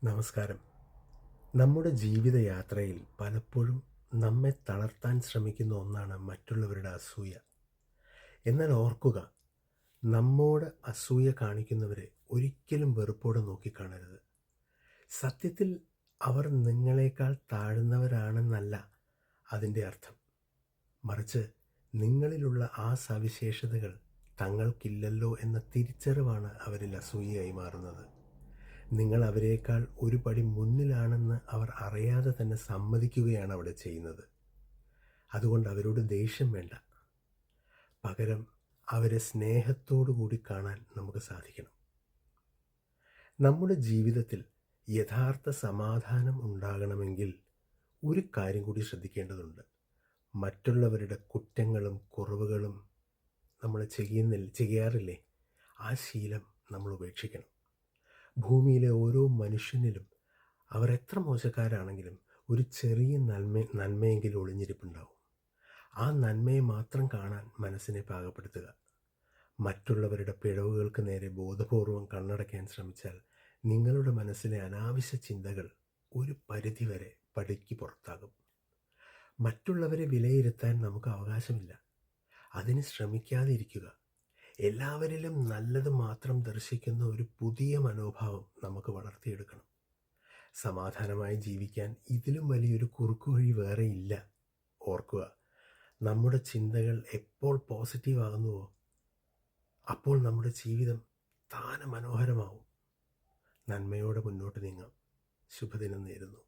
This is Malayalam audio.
നമസ്കാരം. നമ്മുടെ ജീവിതയാത്രയിൽ പലപ്പോഴും നമ്മെ തളർത്താൻ ശ്രമിക്കുന്ന ഒന്നാണ് മറ്റുള്ളവരുടെ അസൂയ. എന്നാൽ ഓർക്കുക, നമ്മോട് അസൂയ കാണിക്കുന്നവരെ ഒരിക്കലും വെറുപ്പോടെ നോക്കിക്കാണരുത്. സത്യത്തിൽ അവർ നിങ്ങളെക്കാൾ താഴ്ന്നവരാണെന്നല്ല അതിൻ്റെ അർത്ഥം. മറിച്ച് നിങ്ങളിലുള്ള ആ സവിശേഷതകൾ തങ്ങൾക്കില്ലല്ലോ എന്ന തിരിച്ചറിവാണ് അവരിൽ അസൂയയായി മാറുന്നത്. നിങ്ങൾ അവരേക്കാൾ ഒരു പടി മുന്നിലാണെന്ന് അവർ അറിയാതെ തന്നെ സമ്മതിക്കുകയാണ് അവിടെ ചെയ്യുന്നത്. അതുകൊണ്ട് അവരോട് ദേഷ്യം വേണ്ട. പകരം അവരെ സ്നേഹത്തോടു കൂടി കാണാൻ നമുക്ക് സാധിക്കണം. നമ്മുടെ ജീവിതത്തിൽ യഥാർത്ഥ സമാധാനം ഉണ്ടാകണമെങ്കിൽ ഒരു കാര്യം കൂടി ശ്രദ്ധിക്കേണ്ടതുണ്ട്. മറ്റുള്ളവരുടെ കുറ്റങ്ങളും കുറവുകളും നമ്മൾ ചെയ്യാറില്ലേ? ആ ശീലം നമ്മൾ ഉപേക്ഷിക്കണം. ഭൂമിയിലെ ഓരോ മനുഷ്യനിലും അവർ എത്ര മോശക്കാരാണെങ്കിലും ഒരു ചെറിയ നന്മയെങ്കിലും ഒളിഞ്ഞിരിപ്പുണ്ടാവും. ആ നന്മയെ മാത്രം കാണാൻ മനസ്സിനെ പാകപ്പെടുത്തുക. മറ്റുള്ളവരുടെ പിഴവുകൾക്ക് നേരെ ബോധപൂർവം കണ്ണടയ്ക്കാൻ ശ്രമിച്ചാൽ നിങ്ങളുടെ മനസ്സിലെ അനാവശ്യ ചിന്തകൾ ഒരു പരിധിവരെ പടിക്ക് പുറത്താകും. മറ്റുള്ളവരെ വിലയിരുത്താൻ നമുക്ക് അവകാശമില്ല. അതിന് ശ്രമിക്കാതിരിക്കുക. എല്ലാവരിലും നല്ലത് മാത്രം ദർശിക്കുന്ന ഒരു പുതിയ മനോഭാവം നമുക്ക് വളർത്തിയെടുക്കണം. സമാധാനമായി ജീവിക്കാൻ ഇതിലും വലിയൊരു കുറുക്കുവഴി വേറെയില്ല. ഓർക്കുക, നമ്മുടെ ചിന്തകൾ എപ്പോൾ പോസിറ്റീവ് ആകുന്നുവോ അപ്പോൾ നമ്മുടെ ജീവിതം താനെ മനോഹരമാവും. നന്മയോടെ മുന്നോട്ട് നീങ്ങാം. ശുഭദിനം നേരുന്നു.